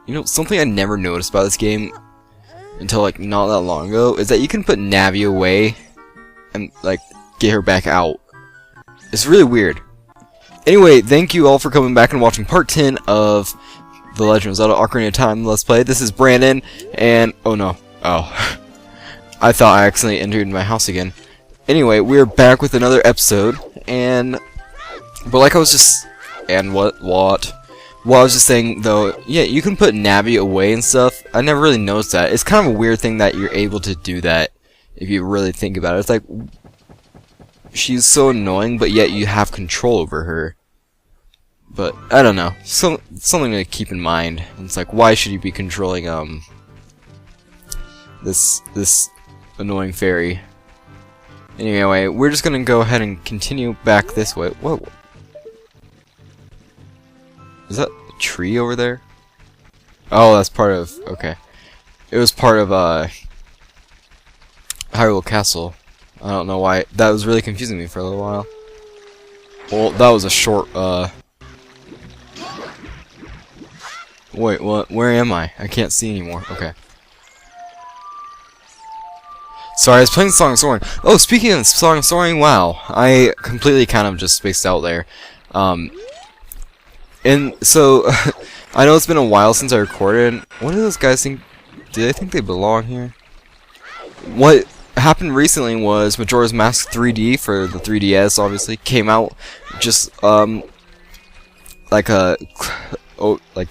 You know, something I never noticed about this game until like not that long ago is that you can put Navi away and like get her back out. It's really weird. Anyway, thank you all for coming back and watching part 10 of The Legend of Zelda Ocarina of Time Let's Play. This is Brandon, and oh no. Oh. I thought I accidentally entered my house again. Anyway, we're back with another episode, and but like I was just Well, I was just saying, though, yeah, you can put Navi away and stuff. I never really noticed that. It's kind of a weird thing that you're able to do that, if you really think about it. It's like, she's so annoying, but yet you have control over her. But, I don't know. Something to keep in mind. It's like, why should you be controlling, this annoying fairy? Anyway, we're just gonna go ahead and continue back this way. Whoa. Is that a tree over there? Oh, that's part of... Okay. It was part of, Hyrule Castle. I don't know why. That was really confusing me for a little while. Well, that was a short, Wait, what? Where am I? I can't see anymore. Okay. Sorry, I was playing Song of Soaring. Oh, speaking of Song of Soaring, wow. I completely kind of just spaced out there. And so, I know it's been a while since I recorded. What do those guys think? Do they think they belong here? What happened recently was Majora's Mask 3D for the 3DS, obviously, came out just like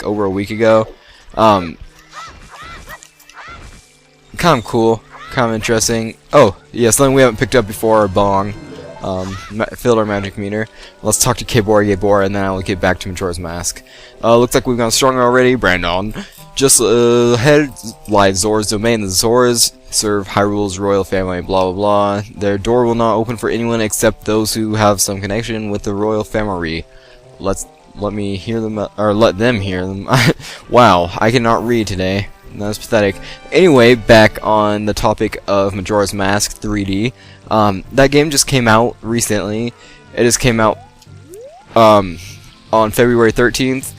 over a week ago. Kind of cool, kind of interesting. Oh, yeah, something we haven't picked up before, our bong. Filled our magic meter. Let's talk to Gabor, and then I'll get back to Majora's Mask. Looks like we've gone stronger already, Brandon. Just ahead lies Zora's domain. The Zoras serve Hyrule's royal family, blah blah blah. Their door will not open for anyone except those who have some connection with the royal family. Let me hear them, or let them hear them. Wow, I cannot read today. That's pathetic. Anyway, back on the topic of Majora's Mask 3D. That game just came out recently. It just came out on February 13th.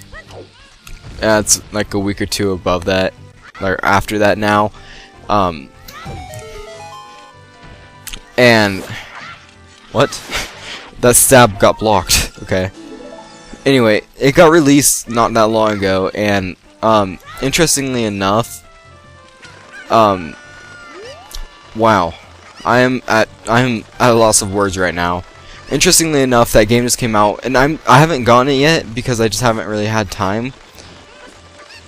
It's like a week or two above that, or after that now. And what? That stab got blocked. Okay. Anyway, it got released not that long ago, and interestingly enough, wow. I'm at a loss of words right now. Interestingly enough, that game just came out, and I haven't gotten it yet because I just haven't really had time.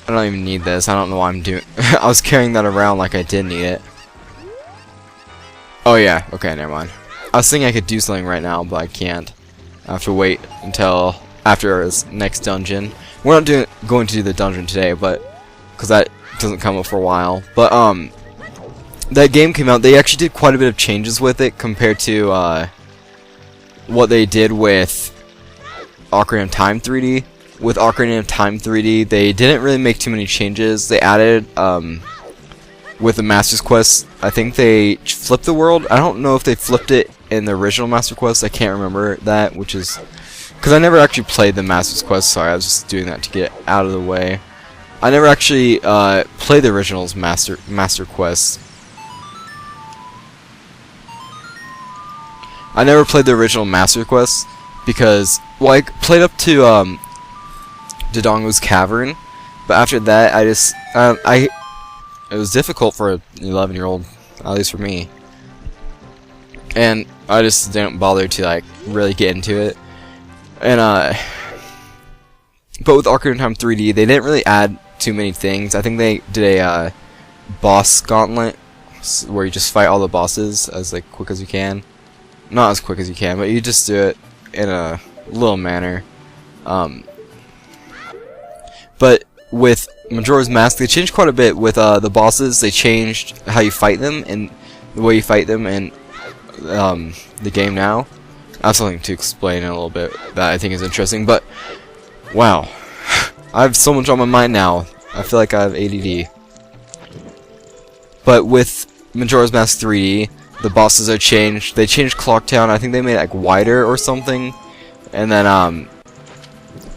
I don't even need this. I don't know why I'm doing. I was carrying that around like I did need it. Oh yeah. Okay, never mind. I was thinking I could do something right now, but I can't. I have to wait until after this next dungeon. We're not going to do the dungeon today, but because that doesn't come up for a while. But that game came out. They actually did quite a bit of changes with it compared to what they did with Ocarina of Time 3D. With Ocarina of Time 3D, they didn't really make too many changes. They added, with the Master's Quest, I think they flipped the world. I don't know if they flipped it in the original Master Quest. I can't remember that, which is... because I never actually played the Master's Quest. Sorry, I was just doing that to get out of the way. I never actually played the original's Master Quest. I never played the original Master Quest because, well, I played up to Dodongo's Cavern, but after that, it was difficult for an 11-year-old, at least for me, and I just didn't bother to like really get into it. And but with Ocarina of Time 3D, they didn't really add too many things. I think they did a boss gauntlet where you just fight all the bosses as like quick as you can. Not as quick as you can, but you just do it in a little manner. But with Majora's Mask, they changed quite a bit with the bosses. They changed how you fight them and the way you fight them in the game now. I have something to explain in a little bit that I think is interesting, but wow. I have so much on my mind now. I feel like I have ADD. But with Majora's Mask 3D, the bosses are changed. They changed Clock Town. I think they made it like wider or something. And then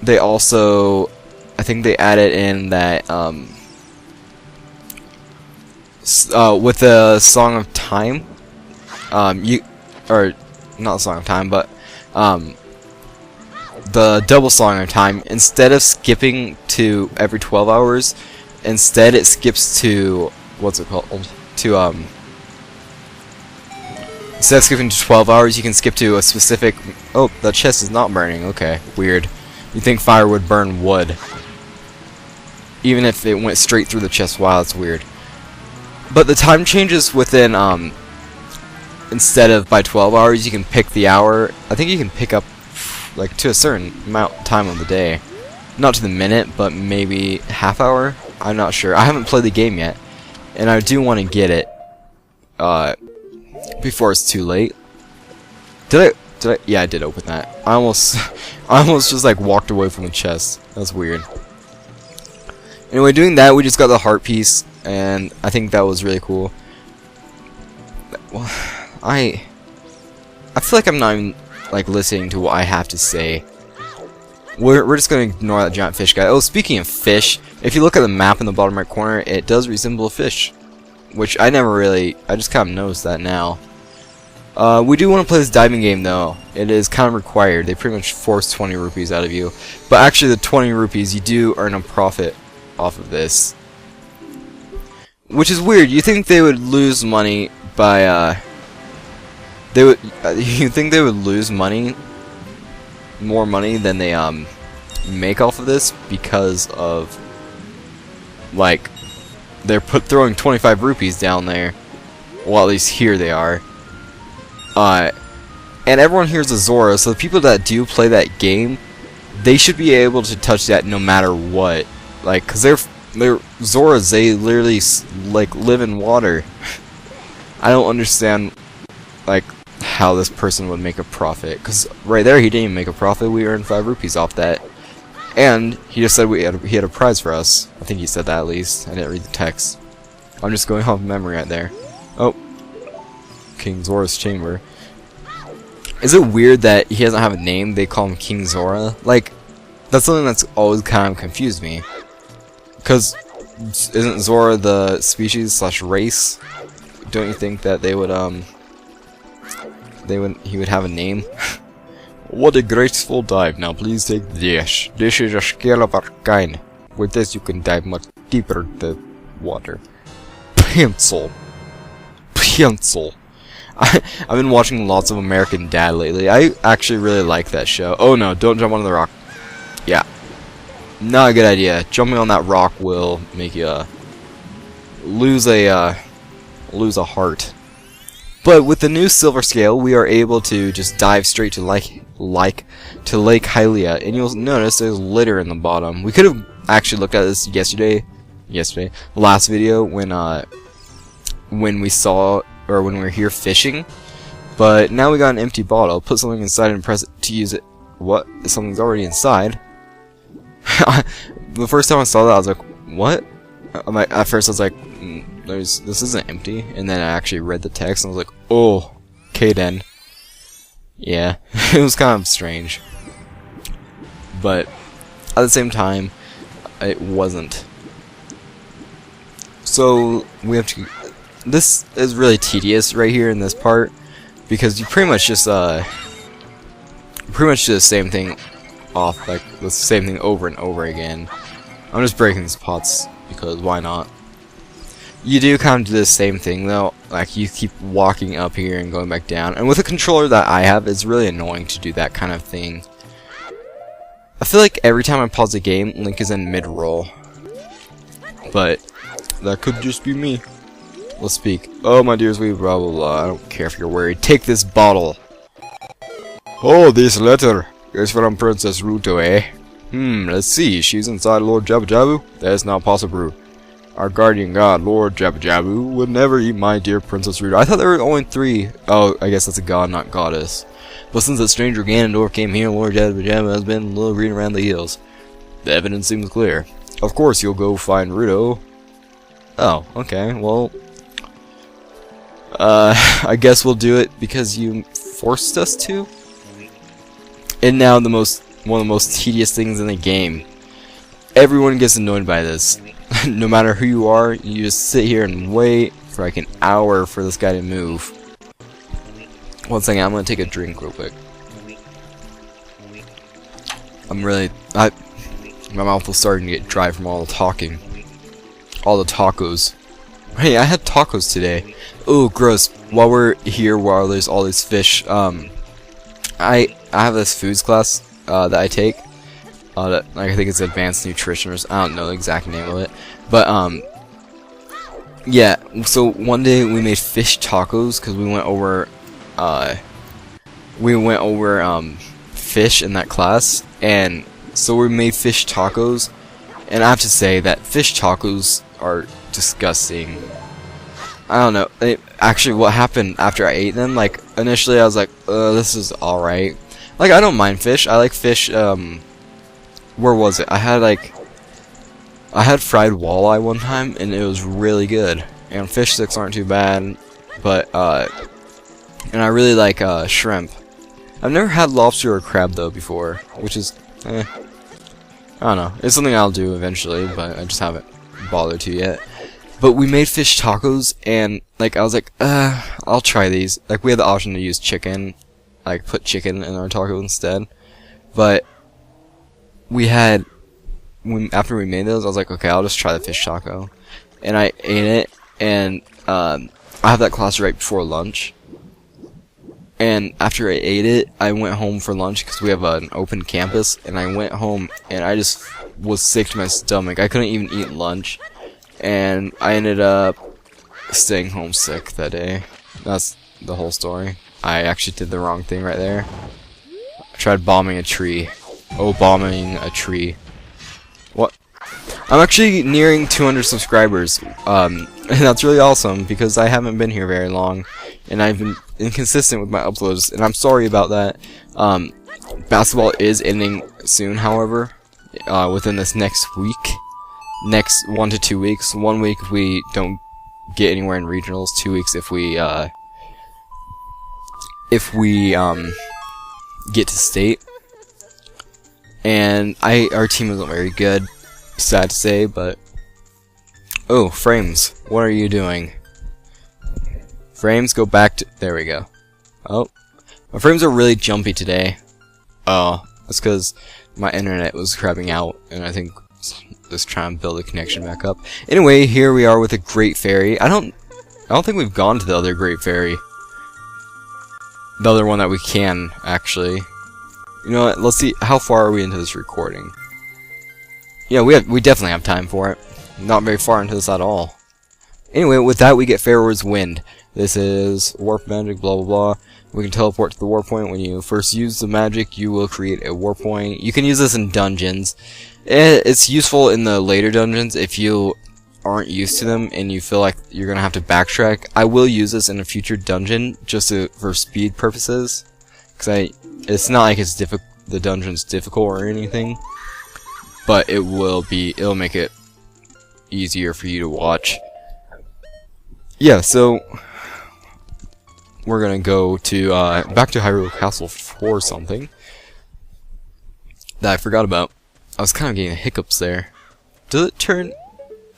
they also I think they added in that with the Song of Time, or not Song of Time, but the double Song of Time, instead of skipping to every 12 hours, instead it skips to, what's it called, to instead of skipping to 12 hours, you can skip to a specific, oh, the chest is not burning, okay, weird. You think fire would burn wood, even if it went straight through the chest. Wow, that's weird. But the time changes within, instead of by 12 hours, you can pick the hour. I think you can pick up, like, to a certain amount time of the day. Not to the minute, but maybe half hour? I'm not sure. I haven't played the game yet, and I do want to get it, before it's too late. Did I? Yeah, I did open that. I almost just, like, walked away from the chest. That's weird. Anyway, doing that, we just got the heart piece, and I think that was really cool. Well, I feel like I'm not even, like, listening to what I have to say. We're just gonna ignore that giant fish guy. Oh, speaking of fish, if you look at the map in the bottom right corner, it does resemble a fish, which I just kind of noticed that now. We do want to play this diving game, though. It is kind of required. They pretty much force 20 rupees out of you. But actually, the 20 rupees, you do earn a profit off of this. Which is weird. You think they would lose money by, you think they would lose money, more money than they, make off of this because of, like, they're throwing 25 rupees down there. Well, at least here they are. And everyone here is a Zora, so the people that do play that game, they should be able to touch that no matter what. Like, cause they're Zoras, they literally, like, live in water. I don't understand, like, how this person would make a profit. Cause right there, he didn't even make a profit. We earned 5 rupees off that. And he just said he had a prize for us. I think he said that at least. I didn't read the text. I'm just going off memory right there. Oh. King Zora's chamber. Is it weird that he doesn't have a name? They call him King Zora? Like, that's something that's always kind of confused me. Because isn't Zora the species slash race? Don't you think that they would he would have a name? What a graceful dive. Now please take the dish. This is a scale of our kind. With this you can dive much deeper into the water. Pencil. Pencil. I've been watching lots of American Dad lately. I actually really like that show. Oh no, don't jump on the rock. Yeah. Not a good idea. Jumping on that rock will make you lose a heart. But with the new silver scale, we are able to just dive straight to Lake Hylia, and you'll notice there's litter in the bottom. We could have actually looked at this yesterday, the last video when we saw, or when we were here fishing. But now we got an empty bottle. Put something inside and press it to use it. What? Something's already inside. The first time I saw that, I was like, what? At first I was like, this isn't empty. And then I actually read the text and I was like, oh, okay then. Yeah, it was kind of strange. But at the same time, it wasn't. So we have to. This is really tedious right here in this part, because you pretty much just do the same thing off, like the same thing over and over again. I'm just breaking these pots because why not? You do kind of do the same thing though, like you keep walking up here and going back down, and with a controller that I have, it's really annoying to do that kind of thing. I feel like every time I pause the game, Link is in mid-roll. But that could just be me. Let's speak. Oh my dear sweet blah blah blah, I don't care if you're worried. Take this bottle. Oh, this letter is from Princess Ruto, eh? Let's see, she's inside Lord Jabu Jabu? That's not possible. Our guardian god, Lord Jabu Jabu, would never eat my dear Princess Ruto. I thought there were only 3. Oh, I guess that's a god, not goddess. But since that stranger Ganondorf came here, Lord Jabu Jabu has been a little green around the heels. The evidence seems clear. Of course you'll go find Ruto. Oh, okay, well... I guess we'll do it because you forced us to? And now one of the most tedious things in the game. everyone gets annoyed by this. No matter who you are, you just sit here and wait for like an hour for this guy to move. One second, I'm gonna take a drink real quick. My mouth was starting to get dry from all the talking. All the tacos. Hey, I had tacos today. Oh, gross. While we're here, while there's all these fish, I have this foods class that I take. I think it's advanced nutrition, or I don't know the exact name of it, but yeah. So one day we made fish tacos because we went over fish in that class, and so we made fish tacos, and I have to say that fish tacos are disgusting. I don't know. Actually, what happened after I ate them? Like initially, I was like, "This is all right." Like I don't mind fish. I like fish. Where was it? I had fried walleye one time, and it was really good. And fish sticks aren't too bad, but and I really like shrimp. I've never had lobster or crab though before, which is I don't know. It's something I'll do eventually, but I just haven't bothered to yet. But we made fish tacos, and like I was like, I'll try these. Like we had the option to use chicken, like put chicken in our taco instead, but after we made those, I was like, okay, I'll just try the fish taco, and I ate it, and I have that class right before lunch, and after I ate it, I went home for lunch because we have an open campus, and I went home, and I just was sick to my stomach. I couldn't even eat lunch, and I ended up staying home sick that day. That's the whole story. I actually did the wrong thing right there. I tried bombing a tree. Oh, bombing a tree. What? I'm actually nearing 200 subscribers. And that's really awesome because I haven't been here very long, and I've been inconsistent with my uploads, and I'm sorry about that. Basketball is ending soon, however, within this next week. Next 1 to 2 weeks. 1 week if we don't get anywhere in regionals. 2 weeks if we get to state. And our team isn't very good, sad to say, but oh, Frames, what are you doing? Frames, go back to, there we go. Oh, my frames are really jumpy today. Oh, that's because my internet was crapping out, and I think just trying to build a connection back up. Anyway, here we are with a Great Fairy. I don't think we've gone to the other Great Fairy. The other one that we can, actually. You know what, let's see, how far are we into this recording? Yeah, we definitely have time for it. Not very far into this at all. Anyway, with that we get Pharaoh's Wind. This is warp magic, blah blah blah. We can teleport to the warp point. When you first use the magic, you will create a warp point. You can use this in dungeons. It's useful in the later dungeons if you aren't used to them and you feel like you're gonna have to backtrack. I will use this in a future dungeon just for speed purposes, because it's not like the dungeon's difficult or anything, but it'll make it easier for you to watch. Yeah, so we're gonna go to back to Hyrule Castle for something that I forgot about. I was kind of getting hiccups there. Does it turn?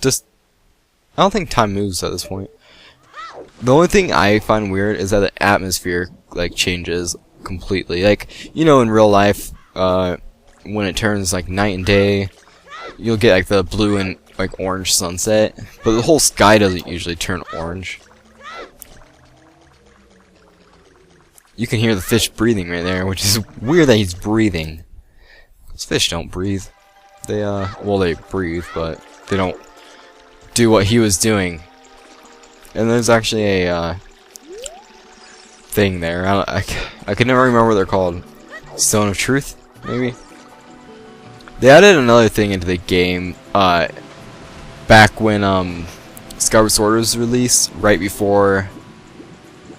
I don't think time moves at this point. The only thing I find weird is that the atmosphere like changes completely. Like, you know, in real life, when it turns like night and day, you'll get like the blue and like orange sunset, but the whole sky doesn't usually turn orange. You can hear the fish breathing right there, which is weird that he's breathing. Those fish don't breathe. They well, they breathe, but they don't do what he was doing. And there's actually a thing there. I can never remember what they're called. Stone of Truth, maybe. They added another thing into the game back when Skyward Sword was released, right before.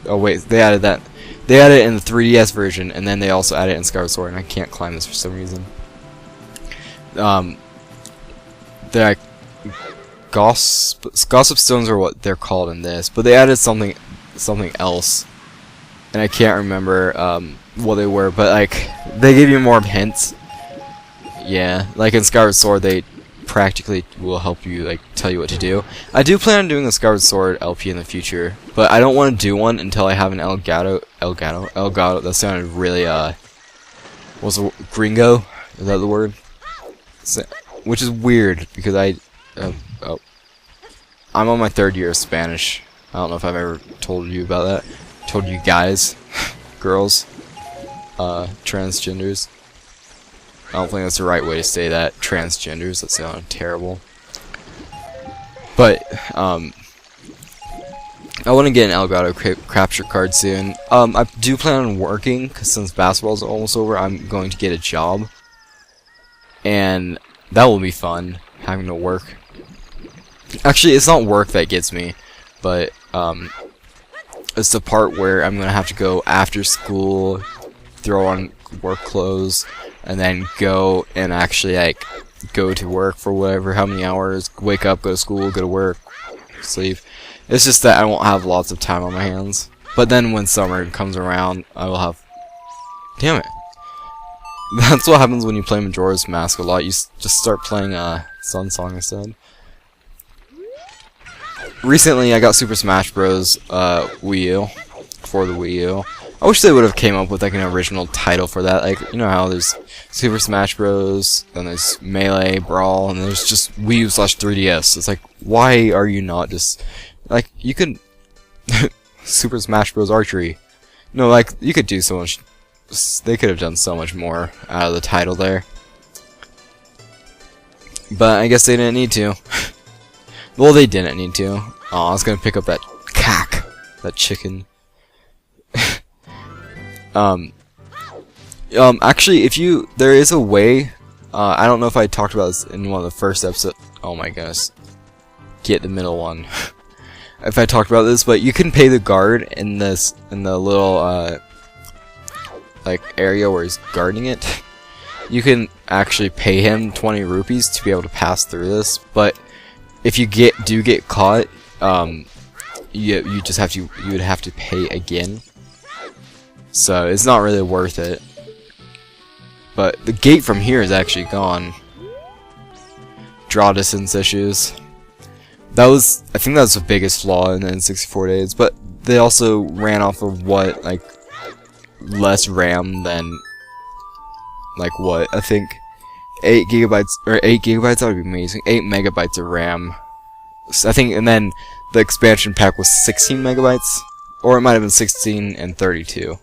Oh wait, they added that. They added it in the 3DS version, and then they also added it in Skyward Sword. And I can't climb this for some reason. The Gossip Stones are what they're called in this, but they added something else, and I can't remember what they were, but like they give you more hints. Yeah, like in Skyward Sword, they practically will help you, like, tell you what to do. I do plan on doing a Skyward Sword LP in the future, but I don't want to do one until I have an Elgato, that sounded really, what's the gringo? Is that the word? Which is weird, because I'm on my 3rd year of Spanish. I don't know if I've ever told you about that. Told you guys, girls, transgenders. I don't think that's the right way to say that. Transgenders, that sounded terrible. But, I want to get an Elgato capture card soon. I do plan on working, because since basketball's almost over, I'm going to get a job. And that will be fun, having to work. Actually, it's not work that gets me, but, it's the part where I'm going to have to go after school, throw on work clothes, and then go and actually, like, go to work for whatever, how many hours, wake up, go to school, go to work, sleep. It's just that I won't have lots of time on my hands. But then when summer comes around, I will have... Damn it. That's what happens when you play Majora's Mask a lot. You just start playing Sun Song instead. Recently, I got Super Smash Bros. Wii U. For the Wii U. I wish they would have came up with like an original title for that. Like, you know how there's Super Smash Bros. Then there's Melee, Brawl, and there's just Wii U / 3DS. It's like, why are you not just... Like, you could... Super Smash Bros. Archery. No, like, you could do so much... They could have done so much more out of the title there. But I guess they didn't need to. Well, they didn't need to. Oh, I was gonna pick up that cack. That chicken. Actually, there is a way, I don't know if I talked about this in one of the first episodes. Oh my goodness. Get the middle one. If I talked about this, but you can pay the guard in the little, like, area where he's guarding it. You can actually pay him 20 rupees to be able to pass through this, but if you do get caught, you would have to pay again. So it's not really worth it. But the gate from here is actually gone. Draw distance issues. I think that was the biggest flaw in the N64 days, but they also ran off of what, like, less RAM than, like, what, I think 8 gigabytes, or 8 gigabytes, that would be amazing, 8 megabytes of RAM. So I think, and then the expansion pack was 16 megabytes, or it might have been 16 and 32.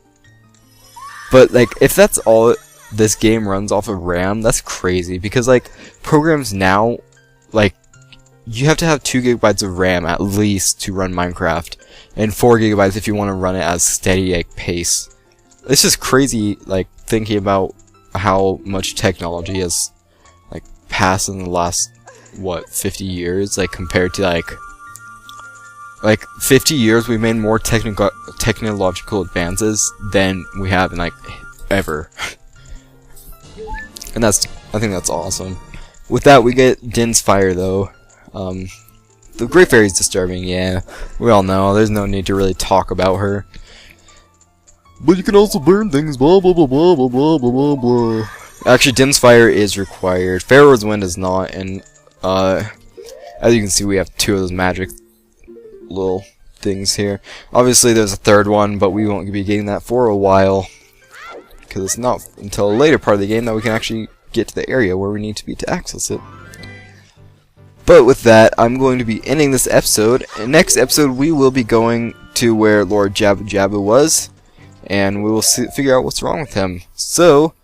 But, like, if that's all this game runs off of RAM, that's crazy, because, like, programs now, like, you have to have 2 gigabytes of RAM at least to run Minecraft, and 4 gigabytes if you want to run it at steady, like, pace. It's just crazy, like, thinking about how much technology has, like, passed in the last, what, 50 years, like, compared to, like 50 years we've made more technological advances than we have in, like, ever. And I think that's awesome. With that, we get Din's Fire, though. The Great Fairy's disturbing, yeah. We all know, there's no need to really talk about her. But you can also burn things, blah blah blah blah blah blah blah blah. Actually, Din's Fire is required. Pharaoh's Wind is not, and as you can see, we have 2 of those magic little things here. Obviously, there's a 3rd one, but we won't be getting that for a while, because it's not until a later part of the game that we can actually get to the area where we need to be to access it. But with that, I'm going to be ending this episode. In the next episode, we will be going to where Lord Jabu Jabu was, and we will figure out what's wrong with him. So,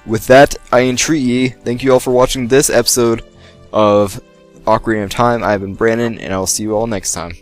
with that, I entreat ye. Thank you all for watching this episode of Ocarina of Time. I've been Brandon, and I will see you all next time.